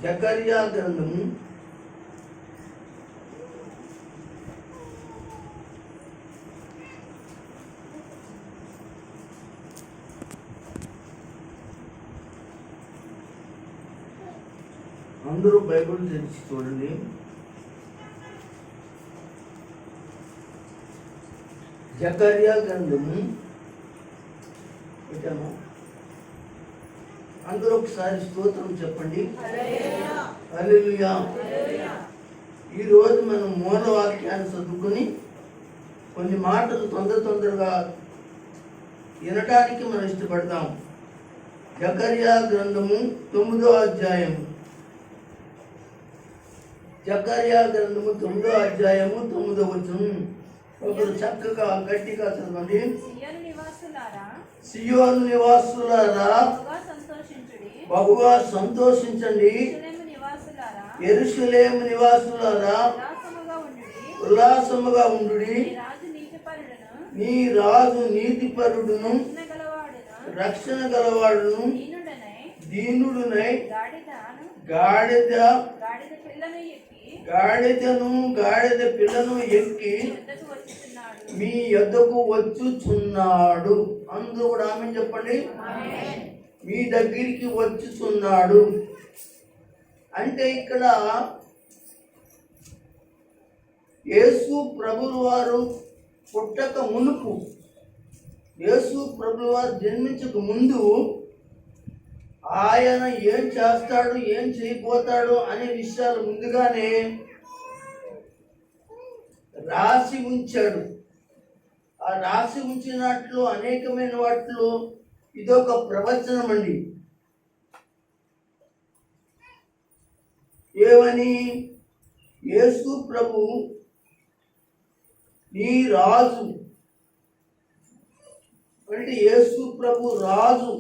జకర్యా గ్రంథము 'అందరూ బైబిల్ తెరిచి చూడండి. జకర్యా గ్రంథము పెట్టాము. అందరూ ఒకసారి స్తోత్రం చెప్పండి. హల్లెలూయా. ఈరోజు మనం మూలవాక్యాన్ని చదువుకుని కొన్ని మాటలు తొందరగా వినటానికి మనం ఇష్టపడతాం. జకర్యా గ్రంథము 9వ అధ్యాయము. జకర్యా గ్రంథము 9వ అధ్యాయము 9వ వచనం. ఒకరు చక్కగా గట్టిగా చదవండి. సియోను నివాసులారా బహుగా సంతోషించండి. యెరూషలేము నివాసులారా ఉల్లాసముగా ఉండుడి. నీ రాజు నీతిపరుడును రక్షణ గలవాడును దీనుడునై గాడిద పిల్లను ఎక్కి మీ యొద్దకు వచ్చుచున్నాడు. అందరూ కూడా ఆమేన్ చెప్పండి. మీ దగ్గరికి వచ్చుచున్నాడు అంటే ఇక్కడ యేసు ప్రభుల వారు పుట్టక మునుపు, యేసు ప్రభుల వారు జన్మించక ముందు ఆయన ఏం చేస్తాడు, ఏం చేయబోతాడు అనే విషయాలు ముందుగానే రాసి ఉంచాడు. ఆ రాసి ఉంచినట్లు అనేకమైన వాటిలో ఇదొక ప్రవచనం అండి. ఏమని? యేసు ప్రభు నీ రాజు అంటే యేసు ప్రభు రాజు.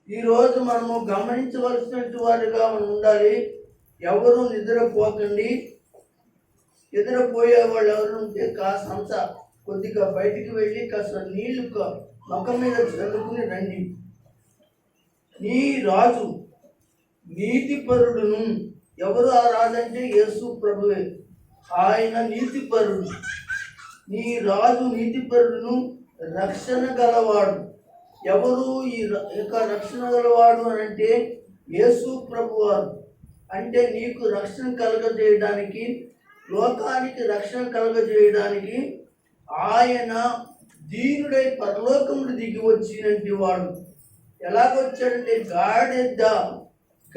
ఈరోజు మనము గమనించవలసినటువంటి వారిగా మనం ఉండాలి. ఎవరు నిద్రపోకండి. నిద్రపోయే వాళ్ళు ఎవరు ఉంటే కాస్తంత కొద్దిగా బయటికి వెళ్ళి కాస్త నీళ్లు మొక్క మీద చల్లుకుని రండి. నీ రాజు నీతిపరుడును. ఎవరు ఆ రాజు అంటే యేసు ప్రభువే. ఆయన నీతిపరుడు. నీ రాజు నీతిపరుడును రక్షణ గలవాడు. ఎవరు ఈ యొక్క రక్షణ గలవాడు అని అంటే యేసు ప్రభువారు. అంటే నీకు రక్షణ కలగజేయడానికి, లోకానికి రక్షణ కలగజేయడానికి ఆయన దీనుడై పరలోకముడు దిగి వచ్చినటువంటి వాడు. ఎలాగొచ్చాడంటే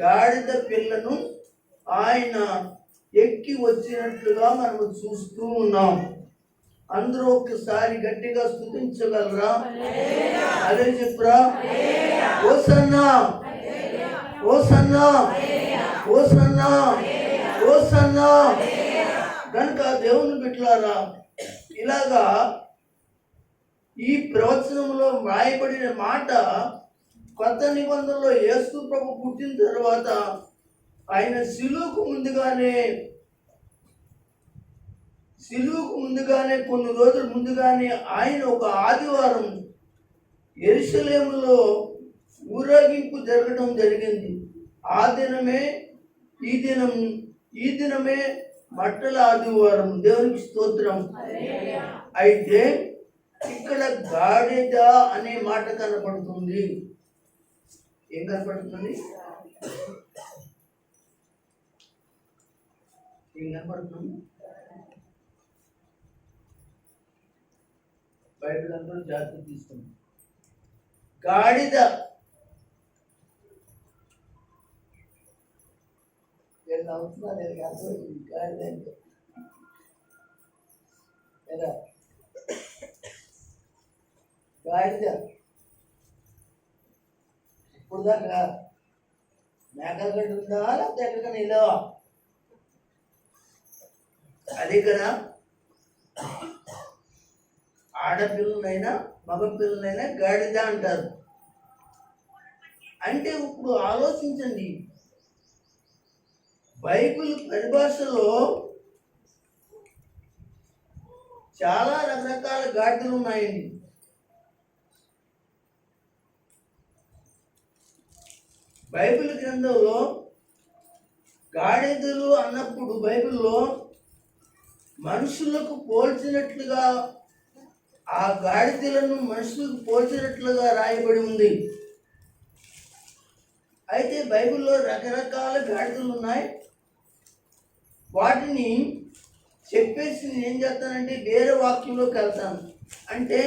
గాడిద పిల్లను ఆయన ఎక్కి వచ్చినట్లుగా మనం చూస్తూ ఉన్నాం. అందరూ ఒక్కసారి గట్టిగా స్తుతించగలరా? అదే చెప్పురా. Hosanna hosanna hosanna hosanna. కనుక దేవుని బిడ్డలారా, ఇలాగా ఈ ప్రవచనంలో వ్రాయబడిన మాట కొత్త నిబంధనలో యేసు ప్రభు పుట్టిన తర్వాత ఆయన సిలువకు ముందుగానే కొన్ని రోజుల ముందుగానే ఆయన ఒక ఆదివారం యెరూషలేములో ఊరేగింపు జరగడం జరిగింది. ఆ దినమే ఈ దినమే మట్టల ఆదివారం. దేవునికి స్తోత్రం. అయితే ఇక్కడ గాడిద అనే మాట కనపడుతుంది. ఏం కనపడుతుంది? బైబిల్ అందరూ జాగ్రత్త తీసుకుంది. గాడిద గాడిద ఇప్పుడు దాకా మేకగడ్డ ఉందా లేకపోతే ఎక్కడికైనా వెళ్ళావా? అదే కదా. ఆడపిల్లలైనా మగపిల్లలైనా గాడిద అంటారు. అంటే ఇప్పుడు ఆలోచించండి, బైబిల్ పరిభాషలో చాలా రకరకాల గాడిదలు ఉన్నాయండి. బైబిల్ గ్రంథంలో గాడిదలు అన్నప్పుడు బైబిల్లో మనుషులకు పోల్చినట్లుగా ఆ గాడిదలను మనుషులకు పోల్చినట్లుగా రాయబడి ఉంది. అయితే బైబిల్లో రకరకాల గాడిదలు ఉన్నాయి. వాటిని చెప్పేసి నేను ఏం చేస్తానంటే వేరే వాక్యంలోకి వెళ్తాను. అంటే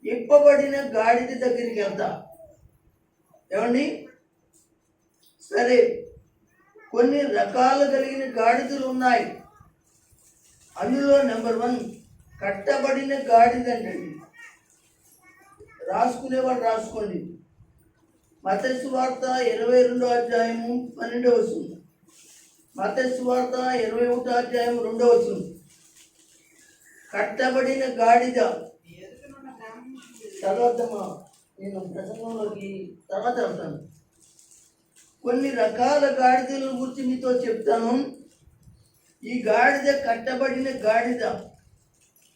ఇప్పబడిన గాడిద దగ్గరికి వెళ్తా. ఏమండి, సరే, కొన్ని రకాలు కలిగిన గాడిదలు ఉన్నాయి. అందులో నెంబర్ 1 కట్టబడిన గాడిద అంటండి. రాసుకునేవాడు రాసుకోండి. మత్తయి సువార్త 22వ అధ్యాయము 12వ వచనం. మత్తయి సువార్త 21వ అధ్యాయం 2వ వచనం. కట్టబడిన గాడిద. తర్వాతమ్మా నేను ప్రసంగంలోకి తర్వాత వెళ్తాను. కొన్ని రకాల గాడిదల గురించి మీతో చెప్తాను. ఈ గాడిద కట్టబడిన గాడిద.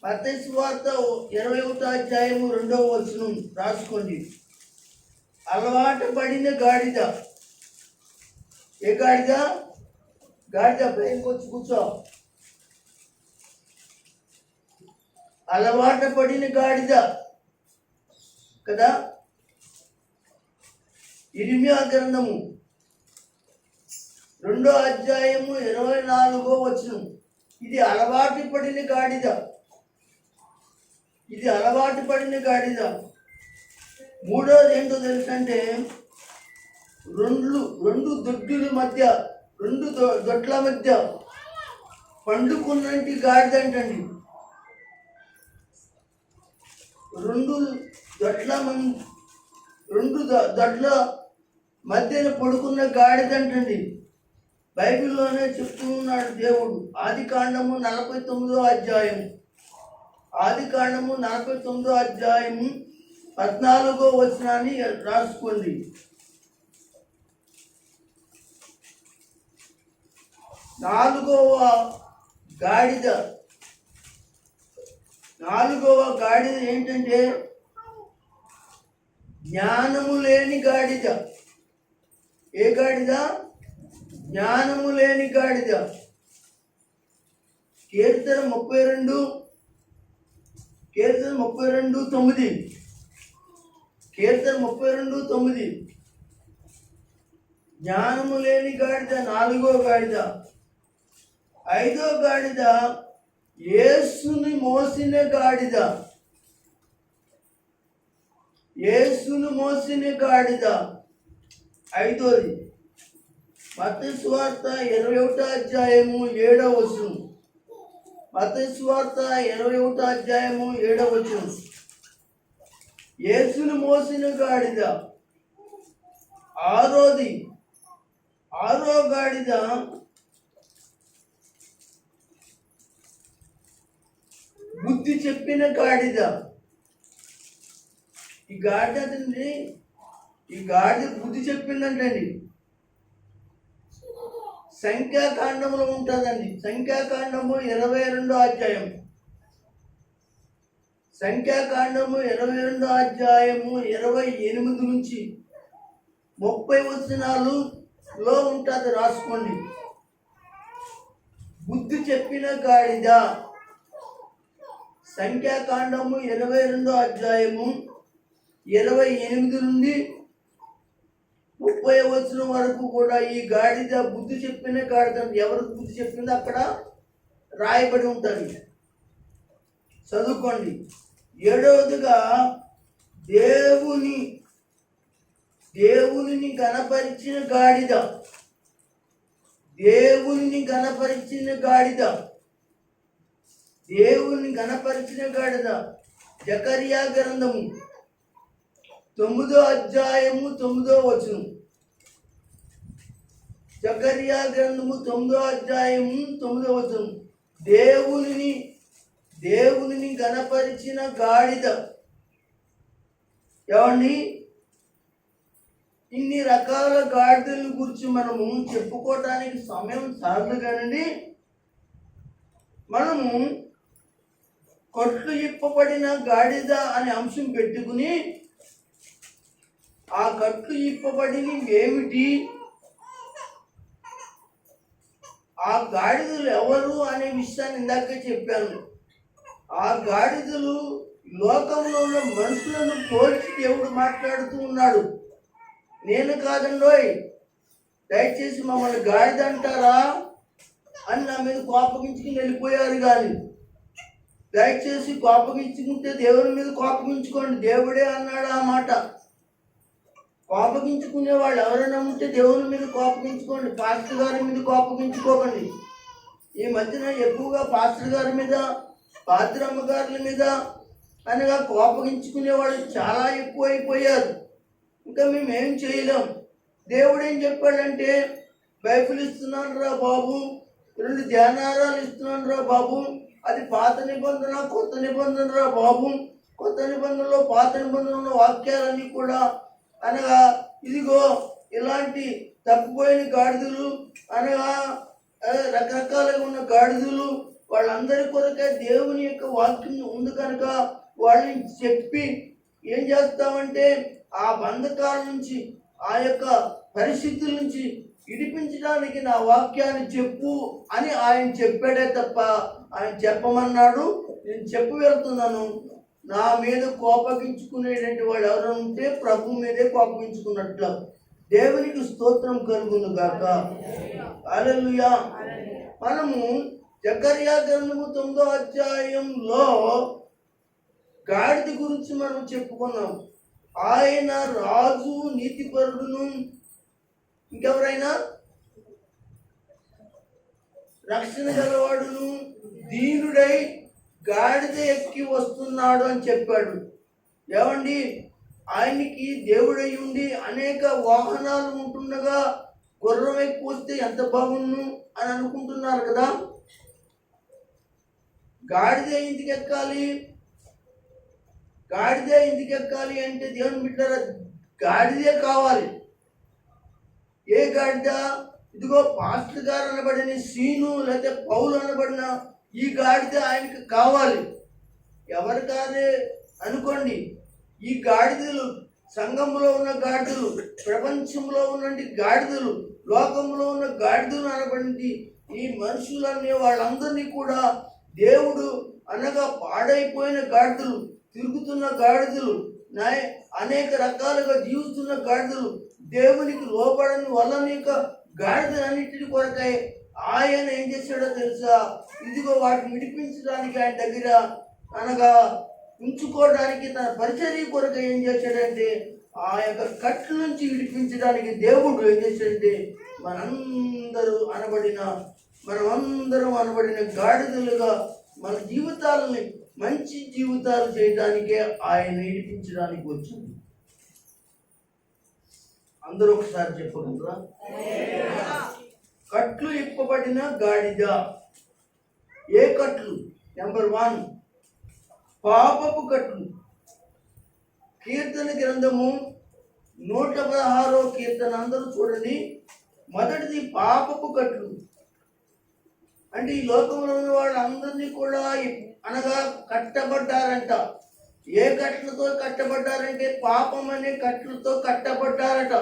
మత్తయి సువార్త 21వ అధ్యాయము 2వ వచనం రాసుకోండి. అలవాటు పడిన గాడిద. ఏ గాడిద? గాడిద పైకి వచ్చి కూర్చో. అలవాటు పడిన గాడిద కదా. ఇర్మియా గ్రంథము 2వ అధ్యాయము 24వ వచనం. ఇది అలవాటు పడిన గాడిద. ఇది అలవాటు పడిన గాడిద. మూడోది ఏంటో తెలుసంటే రెండు దొడ్ల మధ్య, రెండు దొడ్ల మధ్య పండుకున్నటి గాడిద అంటండి. రెండు దొడ్ల మధ్యన పడుకున్న గాడిద అంటండి. బైబిల్లోనే చెప్తూ ఉన్నాడు దేవుడు. ఆదికాండము 49వ అధ్యాయం. ఆదికాండము 49వ అధ్యాయము 14వ వచనాన్ని రాసుకోండి. నాలుగవ గాడిద ఏంటంటే జ్ఞానము లేని గాడిద. ఏ గాడిద? జ్ఞానము లేని గాడిద. కీర్తన 32:9. కీర్తన 32:9. జ్ఞానము లేని గాడిద 4వ గాడిద. 5వ గాడిద యేసుని మోసిన గాడిద. యేసును మోసిన గాడిద 5వది. మత్తయి సువార్త 21వ అధ్యాయము 7వ వచనం. మత్తయి సువార్త 21వ అధ్యాయము 7వ వచనం. యేసును మోసిన గాడిద. 6వ గాడిద బుద్ధి చెప్పిన గాడిద. ఈ గాడిద బుద్ధి చెప్పిందంటండి. సంఖ్యాకాండంలో ఉంటుందండి. సంఖ్యాకాండము 22వ అధ్యాయం. సంఖ్యాకాండము 22వ అధ్యాయము 28 నుంచి 30 వచనాలలో ఉంటుంది. రాసుకోండి. బుద్ధి చెప్పిన గాడిద. సంఖ్యాకాండము 22వ అధ్యాయము 28 నుండి 30 వచనం వరకు కూడా ఈ గాడిద బుద్ధి చెప్పిన గాడిద. ఎవరికి బుద్ధి చెప్పిందో అక్కడ రాయబడి ఉంటుంది. చదువుకోండి. 7వదిగా దేవుని గణపరిచిన గాడిద. దేవుని గణపరిచిన గాడిద. జకర్యా గ్రంథము 9వ అధ్యాయము 9వ వచనం. జకర్యా గ్రంథము 9వ అధ్యాయము 9వ వచనం. దేవునిని గణపరిచిన గాడిద. ఏమండి, ఇన్ని రకాల గాడిదల గురించి మనము చెప్పుకోవటానికి సమయం చాలదు కానండి. మనము కొట్లు ఇప్పబడిన గాడిద అనే అంశం పెట్టుకుని ఆ కట్లు ఇప్పబడినవి ఏమిటి, ఆ గాడిదలు ఎవరు అనే విషయాన్ని ఇందాకే చెప్పాను. ఆ గాడిదలు లోకంలో ఉన్న మనుషులను పోల్చి దేవుడు మాట్లాడుతూ ఉన్నాడు. నేను కాదండోయ్, దయచేసి మమ్మల్ని గాడిద అంటారా అని నా మీద కోపగించుకుని వెళ్ళిపోయారు. కానీ దయచేసి కోపగించుకుంటే దేవుని మీద కోపగించుకోండి. దేవుడే అన్నాడు ఆ మాట. కోపగించుకునే వాళ్ళు ఎవరైనా ఉంటే దేవుని మీద కోపగించుకోండి, పాస్టర్ గారి మీద కోపగించుకోకండి. ఈ మధ్యన ఎక్కువగా పాస్టర్ గారి మీద, పాత్రమ్మ గారి మీద అనగా కోపగించుకునే వాళ్ళు చాలా ఎక్కువైపోయారు. ఇంకా మేమేం చేయలేం. దేవుడు ఏం చెప్పాడంటే, బైబిల్ ఇస్తున్నాను రా బాబు, 2 ధ్యానారాలు ఇస్తున్నాను రా బాబు, అది పాత నిబంధన కొత్త నిబంధన రా బాబు. కొత్త నిబంధనలో పాత నిబంధనలో వాక్యాలన్నీ కూడా అనగా ఇదిగో ఇలాంటి తప్పిపోయిన గాడిదలు అనగా రకరకాలుగా ఉన్న గాడిదలు వాళ్ళందరి కొరకే దేవుని యొక్క వాక్యం ఉంది కనుక వాళ్ళని చెప్పి ఏం చేస్తామంటే ఆ బంధకాల నుంచి, ఆ యొక్క పరిస్థితుల నుంచి విడిపించడానికి నా వాక్యాన్ని చెప్పు అని ఆయన చెప్పాడే తప్ప, ఆయన చెప్పమన్నాడు, నేను చెప్పు వెళ్తున్నాను. నా మీద కోపగించుకునేటువంటి వాళ్ళు ఎవరైనా ఉంటే ప్రభు మీదే కోపగించుకున్నట్లు. దేవునికి స్తోత్రం కలుగును గాక. హల్లెలూయా. మనము జకర్యా గ్రంథము 9వ అధ్యాయంలో గాడిద గురించి మనం చెప్పుకున్నాం. ఆయన రాజు, నీతిపరుడును, ఇంకెవరైనా రక్షణ గలవాడును, దీనుడై గాడిద ఎక్కి వస్తున్నాడు అని చెప్పాడు. ఏమండి, ఆయనకి దేవుడై ఉండి అనేక వాహనాలు ఉంటుండగా గుర్రం ఎక్కి వస్తే ఎంత బాగుండు అని అనుకుంటున్నారు కదా. గాడిద ఎందుకు ఎక్కాలి? గాడిద ఎందుకు ఎక్కాలి అంటే దేవుని బిడ్డలారా, గాడిదే కావాలి. ఏ గాడిద? ఇదిగో పాస్టర్ గారు అనబడిన సీను లేకపోతే పౌలు అనబడిన ఈ గాడిద ఆయనకు కావాలి. ఎవరు కాదే అనుకోండి. ఈ గాడిదలు సంఘంలో ఉన్న గాడిదలు, ప్రపంచంలో ఉన్నటువంటి గాడిదలు, లోకంలో ఉన్న గాడిదలు అనబడి ఈ మనుషులనే వాళ్ళందరినీ కూడా దేవుడు అనగా పాడైపోయిన గాడిదలు, తిరుగుతున్న గాడిదలు, అనేక రకాలుగా జీవిస్తున్న గాడిదలు, దేవునికి లోబడని వల్ల గాడిదలన్నింటిని కొరకై ఆయన ఏం చేశాడో తెలుసా? ఇదిగో వాటిని విడిపించడానికి ఆయన దగ్గర అనగా ఉంచుకోవడానికి తన పరిచర్య కొరకు ఏం చేశాడంటే ఆ యొక్క కట్ల నుంచి విడిపించడానికి దేవుడు ఏం చేశాడంటే మనమందరం అనబడిన గాడిదలుగా మన జీవితాలని మంచి జీవితాలు చేయడానికే ఆయన విడిపించడానికి వచ్చింది. అందరూ ఒకసారి చెప్పగలరా? కట్లు ఇప్పబడిన గాడిద. ఏ కట్లు? నెంబర్ 1 పాపపు కట్లు. కీర్తన గ్రంథము 116వ కీర్తన అందరూ చూడండి. మొదటిది పాపపు కట్లు. అంటే ఈ లోకంలో ఉన్న వాళ్ళందరినీ కూడా అనగా కట్టబడ్డారంట. ఏ కట్లతో కట్టబడ్డారంటే పాపం అనే కట్లతో కట్టబడ్డారట.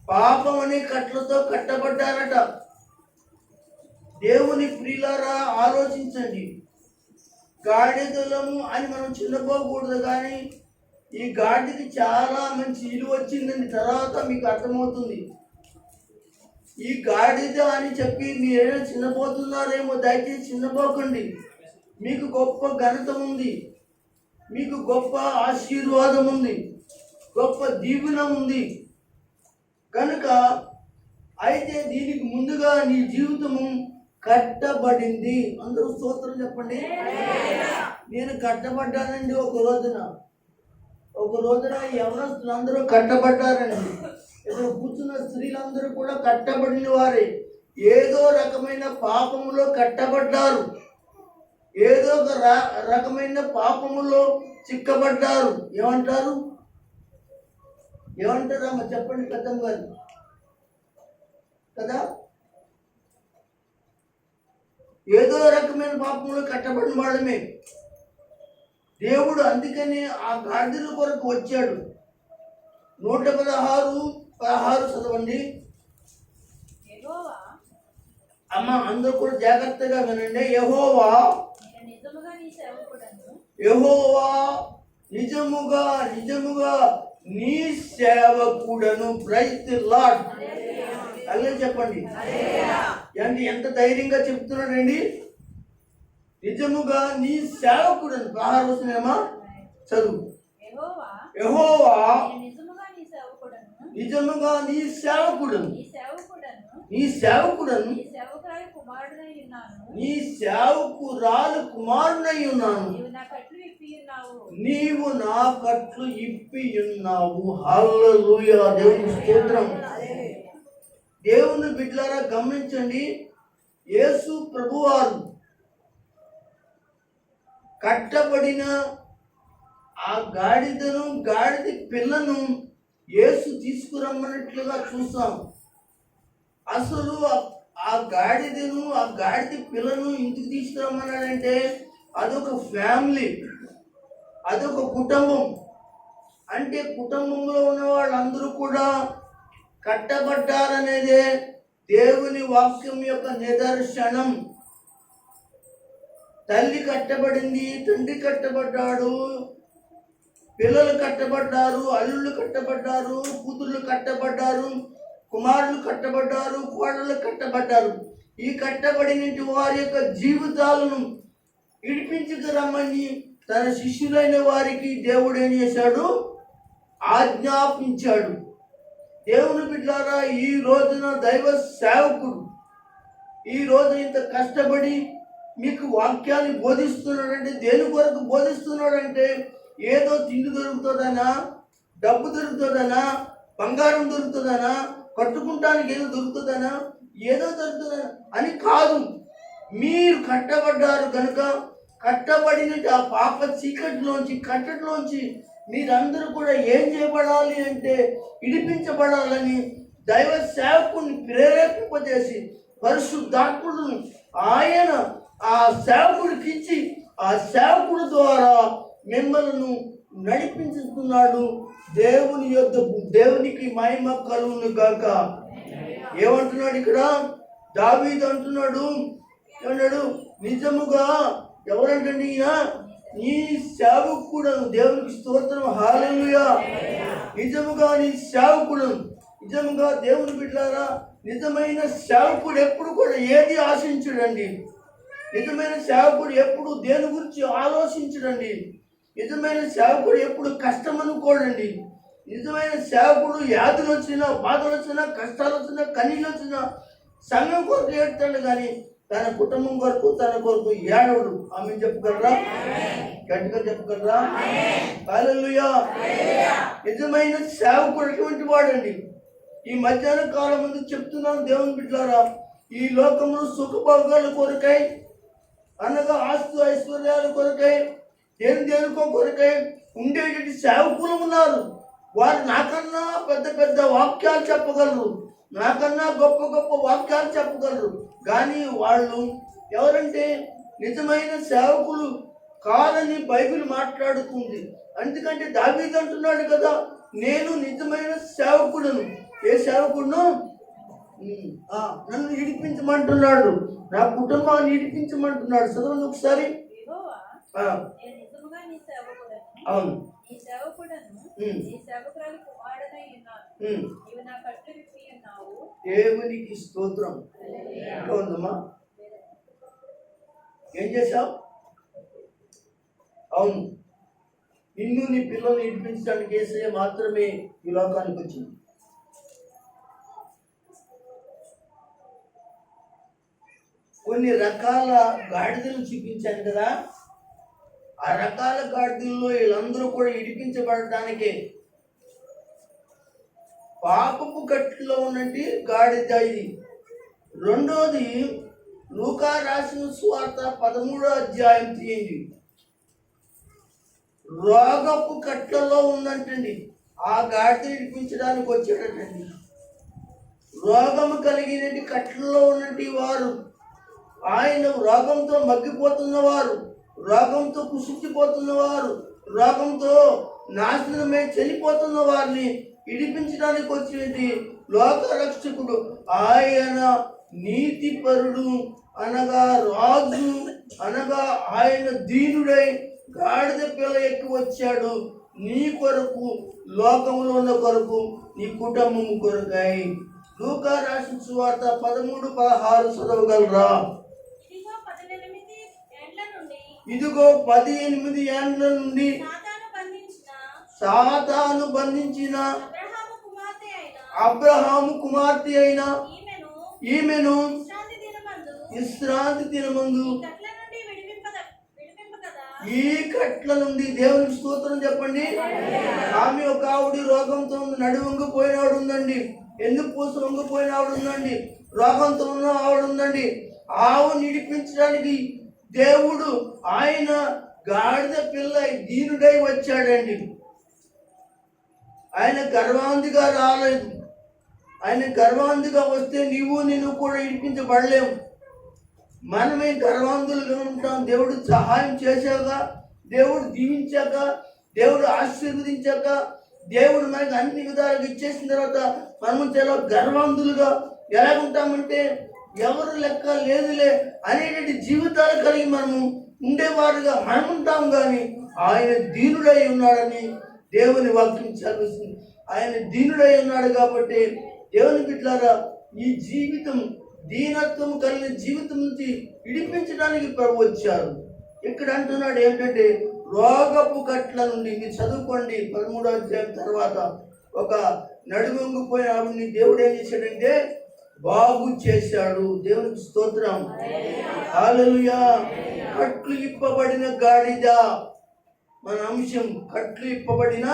పాపం అనే కట్లతో కట్టబడ్డారట. దేవుని ప్రియులారా ఆలోచించండి. గాడిదలము అని మనం చిన్నపోకూడదు, కానీ ఈ గాడిదకి చాలా మంచి విలువ వచ్చిందని తర్వాత మీకు అర్థమవుతుంది. ఈ గాడిద అని చెప్పి మీరేమైనా చిన్నపోతున్నారేమో, దయచేసి చిన్నపోకండి. మీకు గొప్ప ఘనత ఉంది, మీకు గొప్ప ఆశీర్వాదం ఉంది, గొప్ప దీవెన ఉంది కనుక. అయితే దీనికి ముందుగా నీ జీవితము కట్టబడింది. అందరూ స్తోత్రం చెప్పండి. నేను కట్టబడ్డానండి. ఒక రోజున యవనస్తులందరూ కట్టబడ్డారండి. ఇక్కడ కూర్చున్న స్త్రీలందరూ కూడా కట్టబడిన వారే. ఏదో రకమైన పాపములో కట్టబడ్డారు, ఏదో ఒక రకమైన పాపములో చిక్కబడ్డారు. ఏమంటారమ్మా చెప్పండి పెద్దమ్మ గారు కదా. ఏదో రకమైన పాపంలో కట్టబడిన వాళ్ళమే. దేవుడు అందుకని ఆ గాడిదల కొరకు వచ్చాడు. 116 చదవండి. యెహోవా అమ్మ అందరూ కూడా జాగ్రత్తగా వినండి. యెహోవా నేను నిజముగా నీ సేవకుడను. యెహోవా నిజముగా నీ సేవకుడను. Praise the lord. అలా చెప్పండి. అంటే ఎంత ధైర్యంగా చెప్తున్నాడండి. నిజముగా నీ సేవకుడను. 16 వచనమా చదువు. యెహోవా నేను నిజముగా నీ సేవకుడను. నిజముగా నీ సేవకుడను. నీ సేవకుడను. నీ సేవకుడను. నీ సేవకురాలి కుమారుడనై ఉన్నాను. నీ సేవకురాలు కుమారునై ఉన్నాను. నీవు నా కట్లు విప్పి ఉన్నావు. నీవు నా కట్లు ఇప్పి ఉన్నావు. హల్లెలూయా. దేవుని స్తోత్రం. దేవుని బిడ్డలారా గమనించండి. యేసు ప్రభువారు కట్టబడిన ఆ గాడిద పిల్లను యేసు తీసుకురమ్మన్నట్లుగా చూస్తాం. అసలు ఆ గాడిద పిల్లను ఇంటికి తీసుకురమ్మన్నాడంటే అదొక ఫ్యామిలీ, అదొక కుటుంబం. అంటే కుటుంబంలో ఉన్న వాళ్ళందరూ కూడా కట్టబడ్డారనేదే దేవుని వాక్యం యొక్క నిదర్శనం. తల్లి కట్టబడింది, తండ్రి కట్టబడ్డాడు, పిల్లలు కట్టబడ్డారు, అల్లుళ్ళు కట్టబడ్డారు, కూతుళ్ళు కట్టబడ్డారు, కుమారులు కట్టబడ్డారు, కోడళ్ళు కట్టబడ్డారు. ఈ కట్టబడిన వారి యొక్క జీవితాలను ఇడిపించుకురమ్మని తన శిష్యులైన వారికి దేవుడు ఏం చేశాడు? ఆజ్ఞాపించాడు. దేవుని బిడ్డలారా, ఈ రోజున దైవ సేవకుడు ఈ రోజు ఇంత కష్టపడి మీకు వాక్యాన్ని బోధిస్తున్నాడంటే దేని కొరకు బోధిస్తున్నాడంటే ఏదో తిండి దొరుకుతుందనా, డబ్బు దొరుకుతుందనా, బంగారం దొరుకుతుందనా, కట్టుకుంటానికి ఏదో దొరుకుతుందనా, ఏదో దొరుకుతుందనా అని కాదు. మీరు కట్టబడ్డారు కనుక కట్టబడిన ఆ పాప చీకటిలోంచి కట్టడిలోంచి మీరందరూ కూడా ఏం చేయబడాలి అంటే ఇడిపించబడాలని దైవ సేవకుని ప్రేరేపింపజేసి పరిశుద్ధాత్ముడును ఆయన ఆ సేవకుడికి ఇచ్చి ఆ సేవకుడి ద్వారా మిమ్మల్ని నడిపించుతున్నాడు. దేవునికి మహిమ కలుగును గాక. ఏమంటున్నాడు ఇక్కడ? దావీదు అంటున్నాడు, ఏమన్నాడు? నిజముగా ఎవరంటండి ఈయన? నీ సేవకుడను. దేవునికి స్తోత్రం. హల్లెలూయా. నిజముగా నీ సేవకుడను. నిజముగా దేవుని బిడ్డలారా, నిజమైన సేవకుడు ఎప్పుడు కూడా ఏది ఆశించడండి. నిజమైన సేవకుడు ఎప్పుడు దేని గురించి ఆలోచించడండి. నిజమైన సేవకుడు ఎప్పుడు కష్టం అనుకోడండి. నిజమైన సేవకుడు వ్యాధులు వచ్చినా, బాధలు వచ్చినా, కష్టాలు వచ్చినా, కన్నీళ్ళు వచ్చినా సంఘం కొరకు ఏడుతాడు కానీ తన కుటుంబం కొరకు తన కొరకు ఏడవడు. ఆమె చెప్పగలరా? గట్టిగా చెప్పగలరా? హల్లెలూయా. నిజమైన సేవకుడు ఎటువంటి వాడండి? ఈ మధ్యాహ్న కాలం ముందు చెప్తున్నాను దేవుని బిడ్డలారా, ఈ లోకంలో సుఖభోగాల కొరకై అనగా ఆస్తు ఐశ్వర్యాల కొరకై దేనికో కొరకై ఉండేటువంటి సేవకులు ఉన్నారు. వారు నాకన్నా పెద్ద పెద్ద వాక్యాలు చెప్పగలరు, నాకన్నా గొప్ప గొప్ప వాక్యాలు చెప్పగలరు. కానీ వాళ్ళు ఎవరంటే నిజమైన సేవకులు కాదని బైబిల్ మాట్లాడుతుంది. ఎందుకంటే దావీదు అంటున్నాడు కదా, నేను నిజమైన సేవకుడును. ఏ సేవకుడును? నన్ను ఇడిపించమంటున్నాడు, నా కుటుంబాన్ని ఇడిపించమంటున్నాడు. చదవండి ఒకసారి. అవును. దేవునికి స్తోత్రం. ఇంకా ఉందమ్మా? ఏం చేశావు? అవును, నిన్ను నీ పిల్లల్ని ఇడిపించడానికి యేసయ్య మాత్రమే ఈ లోకానికి వచ్చింది. కొన్ని రకాల గాడిదలు చూపించాను కదా, ఆ రకాల గాడిదల్లో వీళ్ళందరూ కూడా ఇడిపించబడటానికే. పాపపు గట్టులో ఉన్నట్టు గాడిద ఇది. రెండోది లూకా రాసిన సువార్త 13వ అధ్యాయం తీయండి. రోగపు కట్లలో ఉందంటండి. ఆ గాడిద ఇడిపించడానికి వచ్చాడటండి. రోగము కలిగినట్టు కట్లలో ఉన్నట్టు వారు, ఆయన రోగంతో మగ్గిపోతున్నవారు, రోగంతో కుసించిపోతున్నవారు, రోగంతో నాశనమే చనిపోతున్న వారిని ఇడిపించడానికి వచ్చినది లోక రక్షకుడు. ఆయన నీతిపరుడు అనగా రాజు అనగా ఆయన దీనుడై గాడిద పిల్ల ఎక్కి వచ్చాడు నీ కొరకు, లోకంలో ఉన్న కొరకు, నీ కుటుంబం కొరకై. లూకా రాసిన సువార్త 13:16 చదవగలరా? ఇదిగో 18 ఏండ్ల నుండి సాతాను బంధించిన అబ్రహాము కుమార్తె అయిన ఈమెను విశ్రాంతి దినమందు ఈ కట్ల నుండి, దేవునికి స్తోత్రం చెప్పండి. ఆమె ఒక ఆవిడ రోగంతో నడి వంగిపోయినాడు ఉందండి, ఎందుకు పూస వంగిపోయిన ఆవిడ ఉందండి, రోగంతో ఉన్న ఆవిడ ఉందండి. ఆవు నిడిపించడానికి దేవుడు ఆయన గాడిద పిల్ల దీనుడై వచ్చాడండి. ఆయన గర్వాంధిగా రాలేదు. ఆయన గర్వాంధిగా వస్తే నేను కూడా ఇడిపించబడలేము. మనమే గర్వాంధులుగా ఉంటాం. దేవుడు సహాయం చేశాక, దేవుడు దీవించాక, దేవుడు ఆశీర్వదించాక, దేవుడు మనకు అన్ని విధాలుగా ఇచ్చేసిన తర్వాత మనము చాలా గర్వాంధులుగా ఎలా ఉంటామంటే ఎవరు లెక్క లేదులే అనేటువంటి జీవితాలు కలిగి మనము ఉండేవారుగా మనం ఉంటాం. కానీ ఆయన దీనుడై ఉన్నాడని దేవుని వాక్యం చదివిస్తుంది. ఆయన దీనుడై ఉన్నాడు కాబట్టి దేవుని బిడ్డలారా, ఈ జీవితం దీనత్వం కలిగిన జీవితం నుంచి విడిపించడానికి ప్రభు వచ్చారు. ఇక్కడ అంటున్నాడు ఏంటంటే రోగపు కట్ల నుండి. మీరు చదువుకోండి 13వ అధ్యాయం తర్వాత. ఒక నడుమొంగిపోయిన ఆవిడ్ని దేవుడు ఏం చేశాడంటే బాగు చేశాడు. దేవునికి స్తోత్రం, హల్లెలూయా. కట్లు ఇప్పబడిన గాడిద మన అంశం, కట్లు ఇప్పబడిన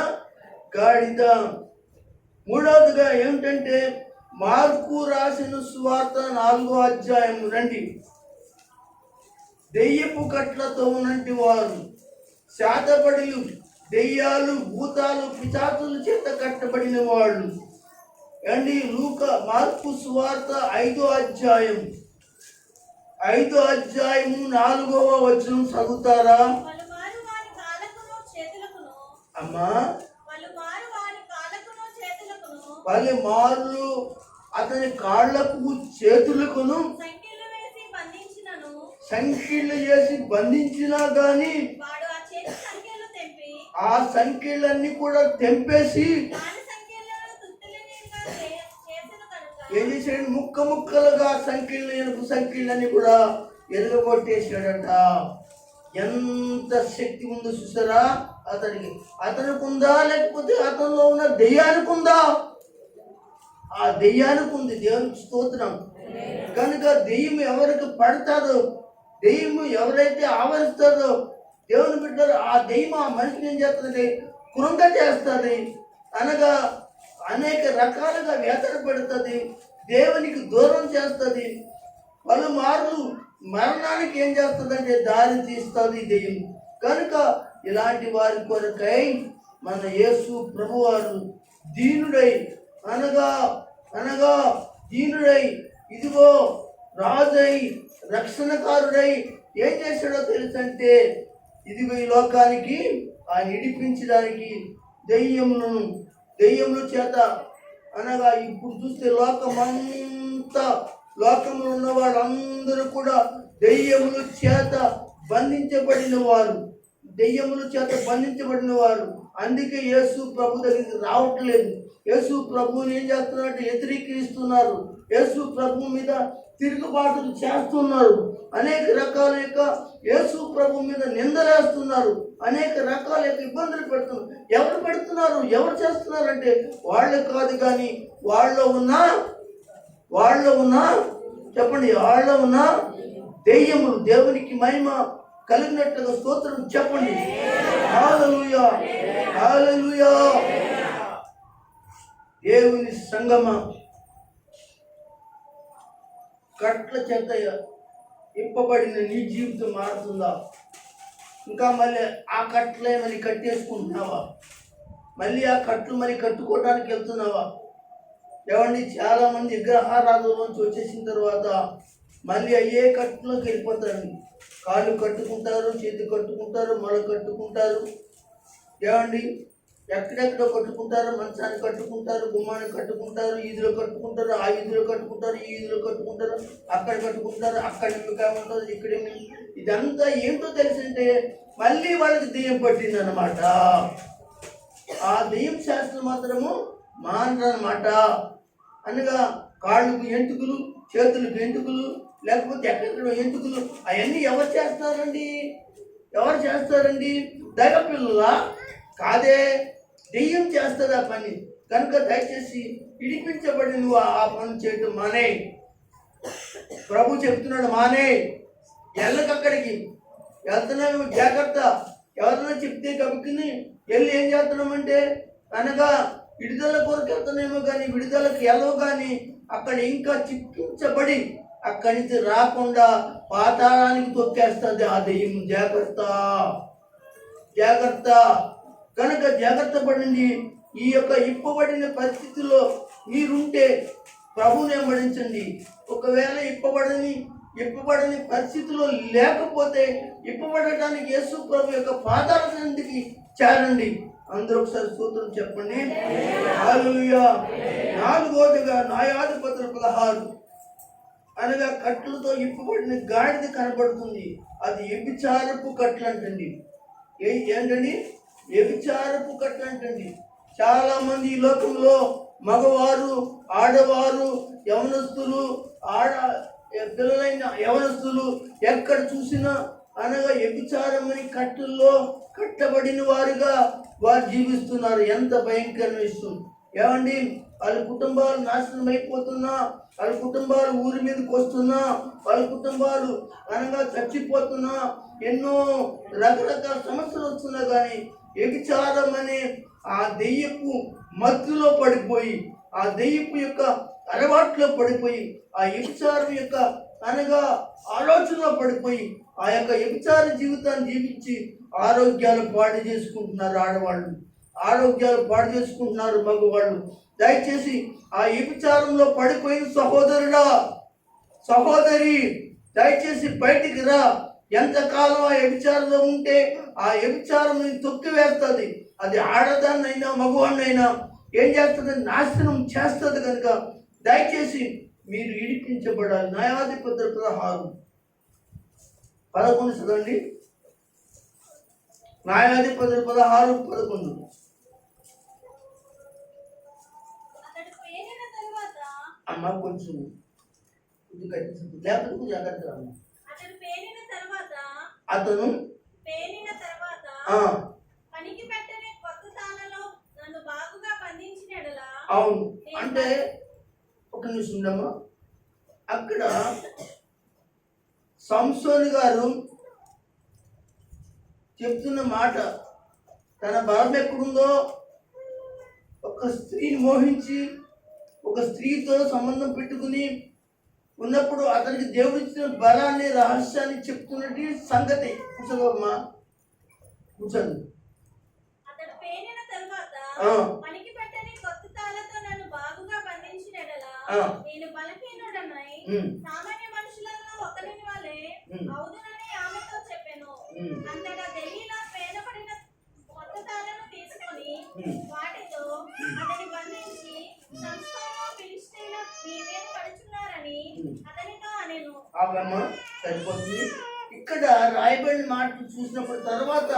గాడిద. మూడవదిగా ఏమిటంటే మార్కు రాసిన సువార్త 4వ అధ్యాయం రండి. దెయ్యపు కట్లతో ఉన్నంటి వారు, శాతపడిలు, దెయ్యాలు, భూతాలు, పిశాచుల చేత కట్టబడిన వాళ్ళు అండి. మార్కు సువార్త 5వ అధ్యాయం 4వ వచనం చదువుతారా అమ్మా? పలుమార్లు అతని కాళ్లకు చేతులకును సంఖ్యలు చేసి బంధించినా గాని ఆ సంఖ్యలన్నీ కూడా తెంపేసి ఏం చేశాడు? ముక్కలుగా సంఖ్యలన్నీ కూడా ఎరగొట్టేసాడట. ఎంత శక్తి ఉందో చూసారా అతనికి ఉందా, లేకపోతే అతనిలో ఉన్న దెయ్యానికి ఉందా? ఆ దెయ్యానికి ఉంది. దేవునికి స్తోత్రం. కనుక దెయ్యం ఎవరికి పడతారో, దెయ్యం ఎవరైతే ఆవరిస్తారో దేవుని బిడ్డలు, ఆ దెయ్యం ఆ మనిషిని ఏం చేస్తుంది? కృంగ చేస్తుంది, అనగా అనేక రకాలుగా వేదన పెడుతుంది, దేవునికి దూరం చేస్తుంది, పలుమార్లు మరణానికి ఏం చేస్తుందంటే దారి తీస్తుంది దెయ్యం. కనుక ఇలాంటి వారి కొరకై మన యేసు ప్రభువారు దీనుడై అనగా దీనుడై, ఇదిగో రాజై, రక్షణకారుడై ఏం చేశాడో తెలుసంటే, ఇదిగో ఈ లోకానికి ఆయన ఇడిపించడానికి దెయ్యముల చేత అనగా ఇప్పుడు చూస్తే లోకంలో ఉన్న వాళ్ళందరూ కూడా దెయ్యముల చేత బంధించబడిన వారు. అందుకే యేసు ప్రభు దగ్గరికి రావట్లేదు. యేసు ప్రభువుని ఏం చేస్తున్నారంటే వ్యతిరేకిస్తున్నారు. యేసు ప్రభు మీద తిరుగుబాటులు చేస్తున్నారు. అనేక రకాల యొక్క యేసు ప్రభు మీద నిందలేస్తున్నారు. అనేక రకాల యొక్క ఇబ్బందులు పెడుతున్నారు. ఎవరు పెడుతున్నారు, ఎవరు చేస్తున్నారంటే వాళ్ళు కాదు, కానీ వాళ్ళలో ఉన్న చెప్పండి, వాళ్ళలో ఉన్న దెయ్యములు. దేవునికి మహిమ కలిగినట్లుగా స్తోత్రం చెప్పండి. హల్లెలూయా, హల్లెలూయా. దేవుని సంగమ, కట్ల చేత ఇప్పబడిన నీ జీవితం మారుతుందా? ఇంకా మళ్ళీ ఆ కట్లే మళ్ళీ కట్టేసుకుంటున్నావా? మళ్ళీ ఆ కట్లు మరి కట్టుకోవడానికి వెళ్తున్నావా? ఏమండి, చాలా మంది విగ్రహారాధనలోంచి వచ్చేసిన తర్వాత మళ్ళీ అయ్యే కట్టులోకి వెళ్ళిపోతారు. కాళ్ళు కట్టుకుంటారు, చేతి కట్టుకుంటారు, మొల కట్టుకుంటారు. ఏమండి, ఎక్కడెక్కడో కట్టుకుంటారు, మంచాన్ని కట్టుకుంటారు, గుమ్మాన్ని కట్టుకుంటారు, ఈదులో కట్టుకుంటారు, ఆ ఈదులో కట్టుకుంటారు, ఈ ఈదులో కట్టుకుంటారు, అక్కడ కట్టుకుంటారు, అక్కడ నిమ్మకాయ ఉంటుంది, ఇక్కడ ఇదంతా ఏంటో తెలిసింటే మళ్ళీ వాళ్ళకి దెయ్యం పట్టింది అనమాట. ఆ దెయ్యం శాస్త్రం మాత్రము మానరనమాట. అనగా కాళ్ళకు ఎంటుకలు, చేతులకు ఎంటుకలు, లేకపోతే ఎక్కడెక్కడ ఎంటుకలు, అవన్నీ ఎవరు చేస్తారండి? ఎవరు చేస్తారండి? దైవ పిల్లలా? కాదే, దెయ్యం చేస్తుంది ఆ పని. కనుక దయచేసి విడిపించబడి నువ్వు ఆ పని చేయటం మానే. ప్రభు చెప్తున్నాడు, మానే, ఎల్లకక్కడికి వెళ్తున్నాము, జాగ్రత్త. ఎవరైనా చెప్తే కబుక్కుని వెళ్ళి ఏం చేస్తున్నామంటే అనగా విడుదల కొరకు వెళ్తున్నామో కానీ విడుదలకు వెళ్ళవు, కానీ అక్కడ ఇంకా చిక్కించబడి అక్కడి నుంచి రాకుండా పాతాళానికి తొక్కేస్తుంది ఆ దెయ్యం. జాగ్రత్త, జాగ్రత్త. కనుక జాగ్రత్త పడండి. ఈ యొక్క ఇప్పబడిన పరిస్థితుల్లో మీరుంటే ప్రభువుని వెంబడించండి. ఒకవేళ ఇప్పబడని పరిస్థితిలో లేకపోతే ఇప్పబడటానికి యేసు ప్రభు యొక్క పాదాల సన్నిధికి చేరండి. అందరూ ఒకసారి స్తోత్రం చెప్పండి. హల్లెలూయా. 4వదిగా న్యాయాధిపతులు 16 అనగా కట్లతో ఇప్పబడిన గాడిద కనబడుతుంది. అది వ్యభిచారపు కట్లు అంటండి. ఏంటండి? వ్యభిచారపు కట్లు అంటండి. చాలా మంది ఈ లోకంలో మగవారు, ఆడవారు, యవనస్తులు, పిల్లలైన యవనస్తులు ఎక్కడ చూసినా అనగా వ్యభిచారమని కట్టుల్లో కట్టబడిన వారుగా వారు జీవిస్తున్నారు. ఎంత భయంకరమైన విషయం ఏమండి! వాళ్ళ కుటుంబాలు నాశనం అయిపోతున్నా, వాళ్ళ కుటుంబాలు ఊరి మీదకి వస్తున్నా, వాళ్ళ కుటుంబాలు అనగా చచ్చిపోతున్నా, ఎన్నో రకరకాల సమస్యలు వస్తున్నా కానీ వ్యభిచారం అనే ఆ దెయ్యపు మత్తులో పడిపోయి, ఆ దెయ్యపు యొక్క అలవాట్లో పడిపోయి, ఆ వ్యభిచారం యొక్క అనగా ఆలోచనలో పడిపోయి ఆ యొక్క వ్యభిచార జీవితాన్ని జీవించి ఆరోగ్యాలు పాడు చేసుకుంటున్నారు ఆడవాళ్ళు, ఆరోగ్యాలు పాడు చేసుకుంటున్నారు మగవాళ్ళు. దయచేసి ఆ వ్యభిచారంలో పడిపోయిన సహోదరుడా, సహోదరి, దయచేసి బయటికి రా. ఎంతకాలం ఆ వ్యభిచారంలో ఉంటే ఆ వ్యభిచారం తొక్కి వేస్తుంది. అది ఆడదాన్నైనా మగవాడినైనా ఏం చేస్తుంది? నాశనం చేస్తుంది. కనుక దయచేసి మీరు ఇడిపించబడాలి. న్యాయాధిపతులు 16:11 చదవండి. న్యాయాధిపతులు 16:11. అమ్మ కొంచెం లేకపోతే జాగ్రత్త. అతను పేలిన తర్వాత పనికి పెట్టని కొత్త తాళలో నన్ను బాగుగా బంధించినడలా. అవును, అంటే ఒక నిమిషం ఉండమ్మా. అక్కడ సంసోను గారు చెప్తున్న మాట, తన బలం ఎక్కడుందో, ఒక స్త్రీని మోహించి ఒక స్త్రీతో సంబంధం పెట్టుకుని ఉన్నప్పుడు అతనికి దేవుడు ఇచ్చిన బలాన్ని, రహస్యాన్ని చెప్తున్నట్టు సంగతి. కూర్చోమ్మా, కూర్చోండి. అతడు పేలిన తర్వాత పనికి పెట్టని కొత్త తాళతో నన్ను బాగుగా బంధించినడలా నేను బలహీనుడనై సామాన్య మనుషులలో ఒకరిని వలె అవుదునని ఆమెతో చెప్పాను. అంతగా దెలీలా పేదపడిన కొత్త తాళను తీసుకొని వాటితో అతని బంధించి సంస్థలో ఫిలిష్తీయుల మీ మీద పడుచున్నారని అతనితో అనెను. సరిపోతుంది. ఇక్కడ రాయబడిన మాటలు చూసినప్పుడు తర్వాత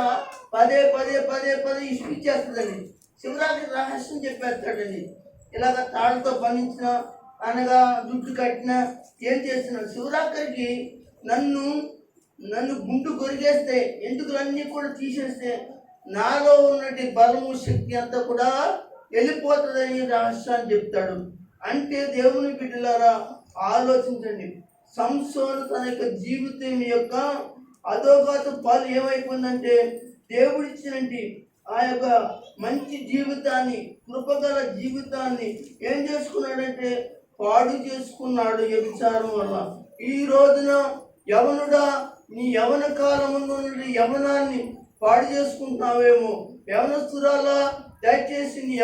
పదే పదే పదే పదే ఇసుకిచ్చేస్తుందండి. శివరాత్రి రహస్యం చెప్పేస్తాడండి. ఇలాగ తాళ్ళతో బంధించిన అనగా జుట్టు కట్టిన ఏం చేసిన శివరాత్రికి నన్ను గుండు కొరిగేస్తే, ఎంటుకలన్నీ కూడా తీసేస్తే నాలో ఉన్నటి బలము, శక్తి అంతా కూడా వెళ్ళిపోతుందని రహస్యాన్ని చెప్తాడు. అంటే దేవుని బిడ్డలారా ఆలోచించండి. సంసోను తన యొక్క జీవితం యొక్క అధోగత పాలు ఏమైపోయిందంటే, దేవుడిచ్చినట్టు ఆ యొక్క మంచి జీవితాన్ని, కృపగల జీవితాన్ని ఏం చేసుకున్నాడంటే పాడు చేసుకున్నాడు వ్యభిచారం వల్ల. ఈ రోజున యవనుడా, నీ యవన కాలములో నుండి యవనాన్ని పాడు చేసుకుంటున్నావేమో. యవనస్తురాలా, దయచేసి నీ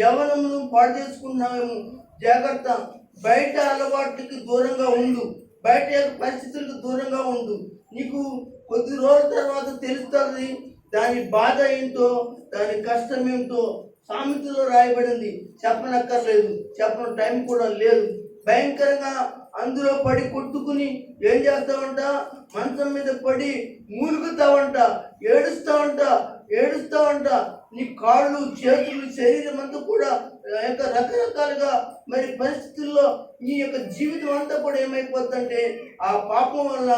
యవనమును పాడు చేసుకుంటున్నావేమో. జాగ్రత్త. బయట అలవాట్లకి దూరంగా ఉండు, బయట పరిస్థితులకు దూరంగా ఉండు. నీకు కొద్ది రోజుల తర్వాత తెలుస్తుంది దాని బాధ ఏంటో, దాని కష్టం ఏంటో సామెతలో రాయబడింది. చెప్పనక్కర్లేదు, చెప్పిన టైం కూడా లేదు. భయంకరంగా అందులో పడి కొట్టుకుని ఏం చేస్తావంట, మంచం మీద పడి మూలుగుతావంట, ఏడుస్తావంట. నీ కాళ్ళు, చేతులు, శరీరం అంతా కూడా రకరకాలుగా మరి పరిస్థితుల్లో నీ యొక్క జీవితం అంతా కూడా ఏమైపోతుందంటే ఆ పాపం వల్ల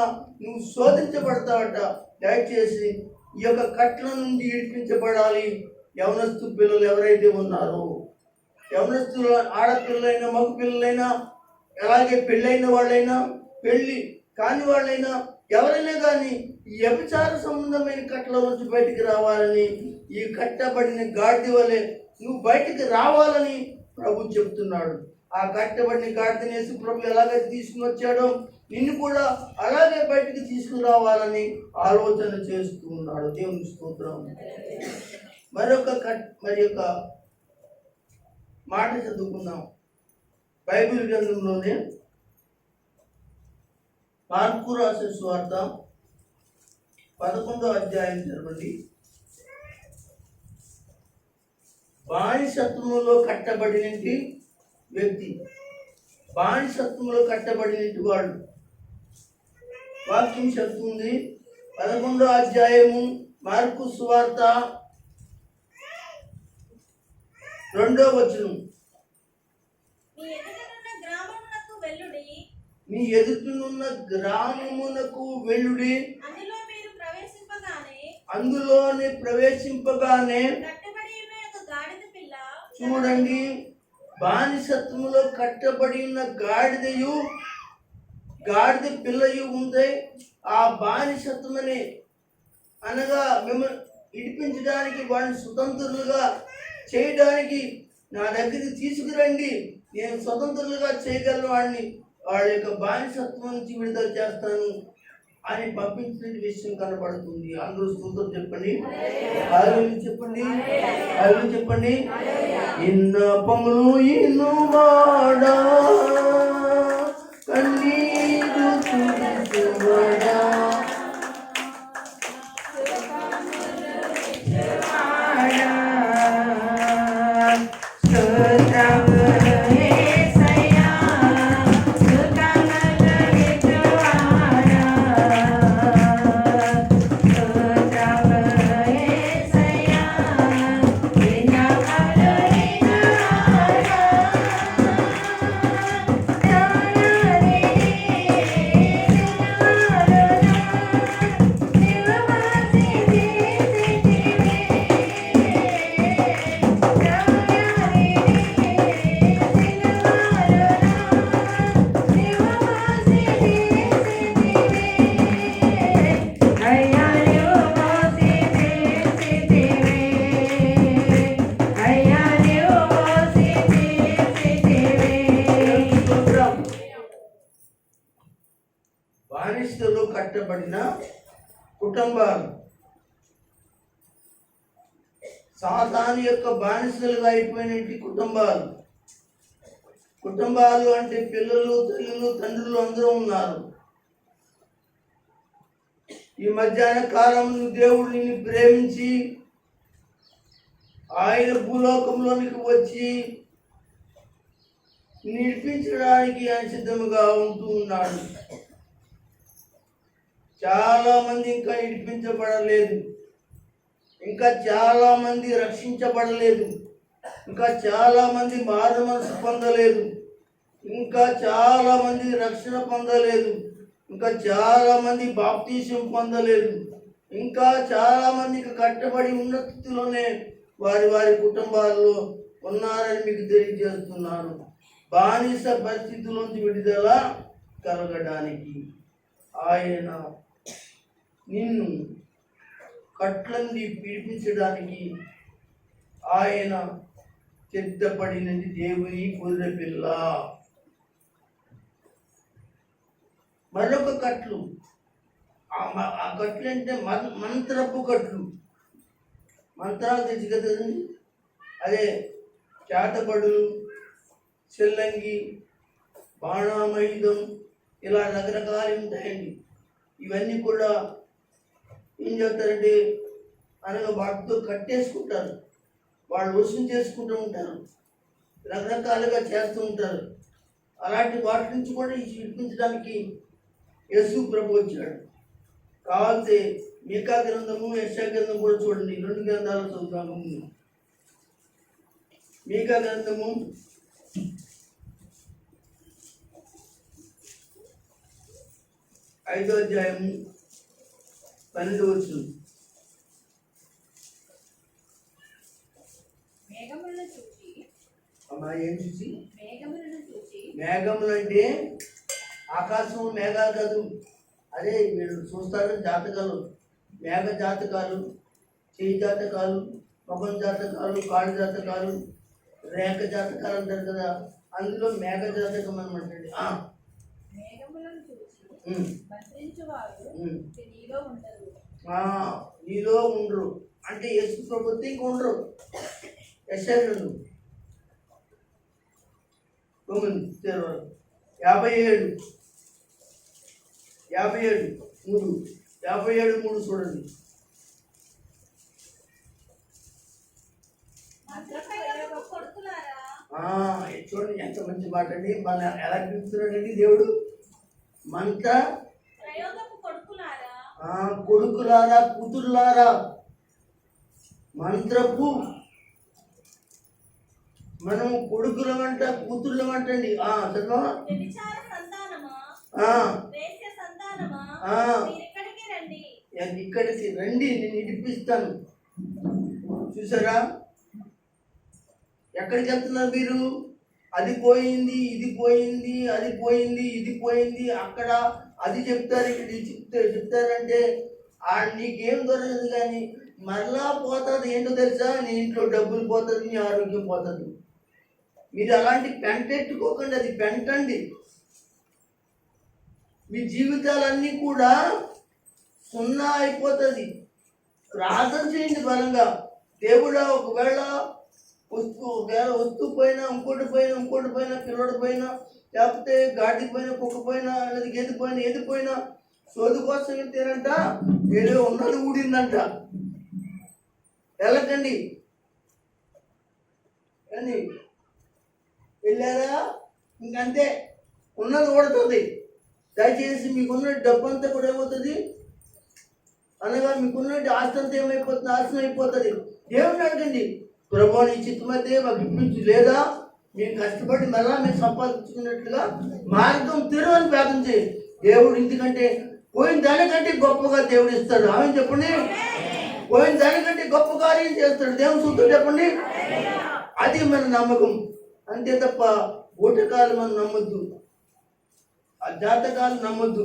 నువ్వు శోధించబడతావట. దయచేసి ఈ యొక్క కట్ల నుండి విడిపించబడాలి. యవనస్తు పిల్లలు ఎవరైతే ఉన్నారో, యవనస్తులు ఆడపిల్లలైనా మగ పిల్లలైనా, అలాగే పెళ్ళైన వాళ్ళైనా పెళ్ళి కాని వాళ్ళైనా ఎవరైనా కానీ ఈ వ్యభిచార సంబంధమైన కట్ల నుంచి బయటికి రావాలని, ఈ కట్టబడిన గాడిద వలె నువ్వు బయటికి రావాలని ప్రభు చెప్తున్నాడు. ఆ కట్టబడిన గాడిదని యేసు ప్రభు ఎలాగైతే తీసుకుని వచ్చాడో నిన్ను కూడా అలాగే బయటికి తీసుకురావాలని ఆలోచన చేస్తూ ఉన్నాడు. దేవుని స్తోత్రం. మరి యొక్క మాట చదువుకుందాం. బైబిల్ గ్రంథంలోనే మార్కు రాసిన సువార్త 11వ అధ్యాయం చదవండి. బానిసత్వములో కట్టబడినటి వ్యక్తి, బానిసత్వములో కట్టబడినటి వాడు. వాక్యం చెప్తుంది 11వ అధ్యాయము మార్కు సువార్త 2వ వచనం. మీ ఎదుటనున్న గ్రామమునకు వెళ్ళుడి, అందులోనే ప్రవేశింపగానే చూడండి, బానిసత్వములో కట్టబడి ఉన్న గాడిద పిల్లయు ఉంది. ఆ బానిసత్వమని అనగా మిమ్మల్ని ఇడిపించడానికి, వాడిని స్వతంత్రులుగా చేయడానికి నా దగ్గరికి తీసుకురండి, నేను స్వతంత్రులుగా చేయగలను, వాళ్ళ యొక్క బానిసత్వం నుంచి విడుదల చేస్తాను అని పంపించిన విషయం కనబడుతుంది. అందరూ స్తోత్రం చెప్పండి, హల్లెలూయా చెప్పండి, హల్లెలూయా చెప్పండి. ఇన్నపములు ఇన్నువాడా కన్నీరు తుడుచువాడా, బానిసలో కట్టబడిన కుటుంబాలు, సాతాను యొక్క బానిసలుగా అయిపోయినటువంటి కుటుంబాలు అంటే పిల్లలు, తల్లులు, తండ్రులు అందరూ ఉన్నారు. ఈ మధ్యాహ్న కాలంలో దేవుడు నిన్ను ప్రేమించి ఆయన భూలోకంలోనికి వచ్చి నడిపించడానికి ఆయన సిద్ధముగా ఉంటూ ఉన్నాడు. చాలా మంది ఇంకా నడిపించబడలేదు, ఇంకా చాలా మంది రక్షించబడలేదు, ఇంకా చాలా మంది మారు మనసు పొందలేదు, ఇంకా చాలా మంది రక్షణ పొందలేదు, ఇంకా చాలా మంది బాప్తీసం పొందలేదు, ఇంకా చాలా మంది కట్టబడి ఉన్న స్థితిలోనే వారి కుటుంబాల్లో ఉన్నారని మీకు తెలియజేస్తున్నాను. బానిస పరిస్థితుల్లోంచి విడుదల కలగడానికి ఆయన నిన్ను కట్లంది పిలిపించడానికి ఆయన సిద్ధపడినది దేవుని గొర్రె పిల్ల. మరొక కట్లు, ఆ కట్లు అంటే మంత్రపు కట్లు. మంత్రాలు తెచ్చి కదండి, అదే చేతబడులు, చెల్లంగి, బాణామయుధం, ఇలా రకరకాలు ఉంటాయండి. ఇవన్నీ కూడా ఏం చెప్తారంటే అనగా వాటితో కట్టేసుకుంటారు, వాళ్ళు వసూలు చేసుకుంటూ ఉంటారు, రకరకాలుగా చేస్తూ ఉంటారు. అలాంటి వాటి నుంచి కూడా విడిపించడానికి యేసు ప్రభు వచ్చాడు. కావాల్సి మీకా గ్రంథము, యెషయా గ్రంథం కూడా చూడండి, 2 గ్రంథాలు చదువుతాము. మీకా గ్రంథము 5వ అధ్యాయము 12వ వచనం. మేఘములను చూచి, అమ్మా ఏం చూసి? మేఘములను చూచి. మేఘములు అంటే ఆకాశం మేఘాలు కాదు. అదే వీళ్ళు చూస్తారు జాతకాలు, మేఘ జాతకాలు, చేయి జాతకాలు, ముఖం జాతకాలు, కాళ్ళు జాతకాలు, రేఖ జాతకాలు అంటారు కదా, అందులో మేఘ జాతకం అనమాట. మేఘములను చూచి మంత్రించువారు నీలో ఉండరు. నీలో ఉండరు అంటే యేసు ప్రభుత్వం ఇంక ఉండరు. యెషయా 57:3 చూడండి. చూడండి ఎంత మంచి మాట అండి. మన ఎలా పిలుస్తున్నాడండి దేవుడు? మంత్ర కొడుకులారా, కూతురులారా, మంత్రపు మనం కొడుకులమంట, కూతుర్లమంటండి. చదువు. ఇక్కడికి రండి, నేను ఇడిపిస్తాను. చూసారా ఎక్కడికి వెళ్తున్నారు మీరు? అది పోయింది, ఇది పోయింది, అది పోయింది, ఇది పోయింది, అక్కడ అది చెప్తారు, ఇక్కడ చెప్తారంటే నీకేం దొరకదు. కానీ మరలా పోతుంది. ఏంటో తెలుసా? నీ ఇంట్లో డబ్బులు పోతుంది, నీ ఆరోగ్యం పోతుంది. మీరు అలాంటి పెంటెట్టుకోకండి, అది పెంటండి. మీ జీవితాలన్నీ కూడా సున్నా అయిపోతుంది. ప్రార్థన చేయండి బలంగా. దేవుడా, ఒకవేళ వస్తువు పోయినా, ఇంకోటి పోయినా, పిల్లడి పోయినా, లేకపోతే గాడికి పోయినా, కుక్క పోయినా, లేదా ఏది పోయినా సోదు కోసం వెళ్తేనంట ఏదో ఉన్నది ఊడిందంట. వెళ్ళకండి. కానీ వెళ్ళారా ఇంకంతే, ఉన్నది ఊడుతుంది. దయచేసి మీకున్న డబ్బు అంతా కూడా ఏమవుతుంది అనగా, మీకున్న ఆస్తి అంతా ఏమైపోతుంది? నాశనం అయిపోతుంది. దేవుని అడగండి, ప్రభు నీ చిత్తమైతే మాకు ఇప్పించు, లేదా మేము కష్టపడి మళ్ళా మేము సంపాదించుకున్నట్లుగా మార్గం తెరవని ప్రార్థన చేయి. దేవుడు ఎందుకంటే పోయిన దానికంటే గొప్పగా దేవుడు ఇస్తాడు. ఆమె చెప్పండి. పోయిన దానికంటే గొప్ప కార్యం చేస్తాడు దేవుని సూత్రం. చెప్పండి. అది మన నమ్మకం. అంతే తప్ప ఊటకాలు మనం నమ్మొద్దు, ఆ జాతకాలు నమ్మొద్దు.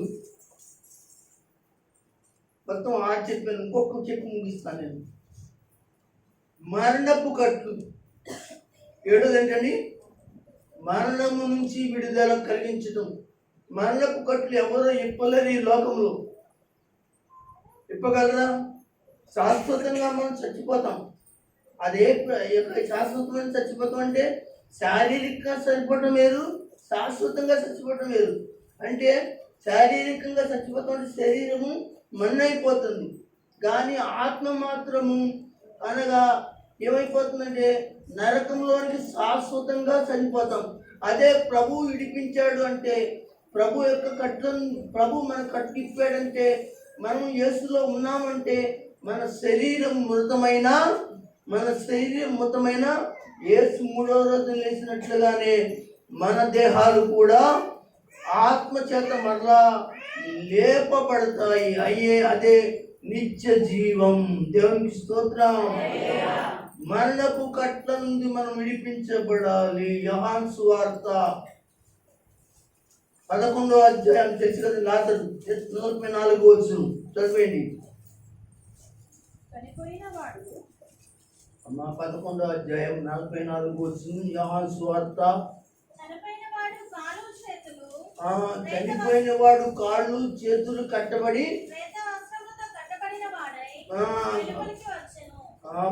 మొత్తం చెప్పాను. ఇంకొక చెప్పి ముగిస్తాను నేను. మరణపు కట్లు. 7వ ఏంటండి? మరణము నుంచి విడుదల కలిగించడం. మరణపు కట్లు ఎవరో ఇప్పలేరు ఈ లోకంలో. ఇప్పగలరా? శాశ్వతంగా మనం చచ్చిపోతాం. అదే శాశ్వతమైన చచ్చిపోతాం అంటే శారీరకంగా చచ్చిపోవటం వేరు, శాశ్వతంగా చచ్చిపోవటం వేరు. అంటే శారీరకంగా చచ్చిపోతాం అంటే శరీరము మన్నైపోతుంది, కానీ ఆత్మ మాత్రము అనగా ఏమైపోతుందంటే నరకంలోనికి శాశ్వతంగా చనిపోతాం. అదే ప్రభు విడిపించాడు అంటే, ప్రభు యొక్క కట్లను ప్రభు మన కట్టిప్పాడంటే, మనం యేసులో ఉన్నామంటే మన శరీరం మృతమైన యేసు 3వ రోజు లేచినట్లుగానే మన దేహాలు కూడా ఆత్మ చేత మరలా లేపబడతాయి. అదే నిత్య జీవం. దేవునికి స్తోత్రం. మరణపు కట్ల నుండి మనం విడిపించబడాలి. యోహాను సువార్త 11వ అధ్యాయం తెలుసు కదా, లాజరు 44వ వచనం చదివేయండి. అమ్మా 11వ అధ్యాయం 44వ వచనం యోహాను సువార్త. చనిపోయిన వాడు కాళ్ళు చేతులు కట్టబడి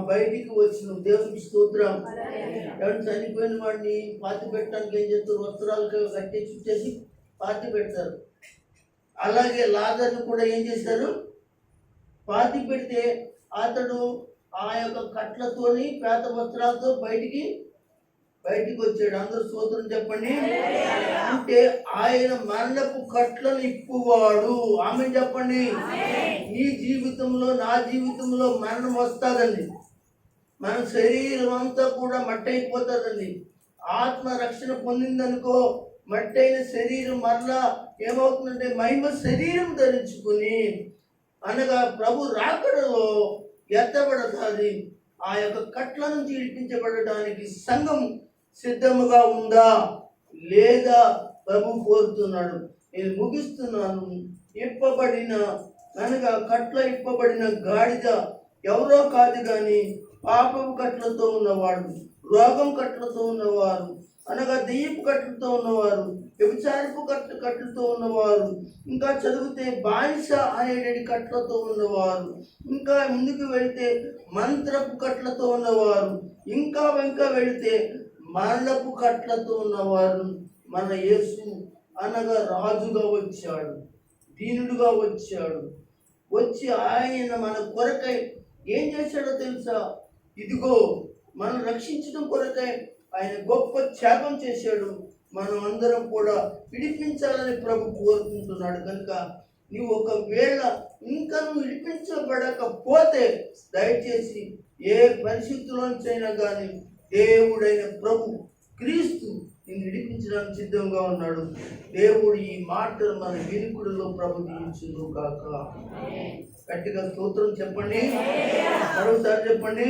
బయటికి వచ్చిన. దేవునికి స్తోత్రం. ఎవరు చనిపోయిన వాడిని పాతి పెట్టడానికి ఏం చేస్తారు? వస్త్రాలు కట్టి చుట్టేసి పాతి పెడతారు. అలాగే లాజర్ను కూడా ఏం చేశారు? పాతి పెడితే అతడు ఆ యొక్క కట్లతోని పేత వస్త్రాలతో బయటికి వచ్చాడు. అందరూ స్తోత్రం చెప్పండి. అంటే ఆయన మరణపు కట్లను ఇప్పువాడు. ఆమె చెప్పండి. నీ జీవితంలో నా జీవితంలో మరణం వస్తుందండి. మన శరీరం అంతా కూడా మట్టి అయిపోతుందండి. ఆత్మ రక్షణ పొందిందనుకో మట్టి అయిన శరీరం మరలా ఏమవుతుందంటే మహిమ శరీరం ధరించుకుని అనగా ప్రభు రాకడలో ఎత్తబడతాది. ఆ యొక్క కట్ల నుంచి విడిపించబడడానికి సంఘం సిద్ధముగా ఉందా లేదా ప్రభు కోరుతున్నాడు. నేను ముగిస్తున్నాను. ఇప్పబడిన అనగా కట్ల ఇప్పబడిన గాడిద ఎవరో కాదు కానీ పాపపు కట్లతో ఉన్నవాడు, రోగం కట్లతో ఉన్నవారు, అనగా దెయ్యపు కట్లతో ఉన్నవారు, వ్యభిచారపు కట్లతో ఉన్నవారు, ఇంకా చదివితే బానిస అనేటి కట్లతో ఉన్నవారు, ఇంకా ముందుకు వెళితే మంత్రపు కట్లతో ఉన్నవారు, ఇంకా వెళితే మరణపు కట్లతో ఉన్నవారు. మన యేసు అనగా రాజుగా వచ్చాడు, దీనుడుగా వచ్చాడు. వచ్చి ఆయన మన కొరకై ఏం చేశాడో తెలుసా? ఇదిగో మనం రక్షించడం కొరకై ఆయన గొప్ప త్యాగం చేశాడు. మనం అందరం కూడా విడిపించాలని ప్రభు కోరుకుంటున్నాడు. కనుక నీవు ఒకవేళ ఇంకా నువ్వు విడిపించబడకపోతే దయచేసి ఏ పరిస్థితుల్లోంచైనా కానీ దేవుడైన ప్రభు క్రీస్తు నిన్ను విడిపించడానికి సిద్ధంగా ఉన్నాడు. దేవుడు ఈ మాటలు మన వినుకుడిలో ప్రభు దీవించును కాక. గట్టిగా స్తోత్రం చెప్పండి. మరోసారి చెప్పండి.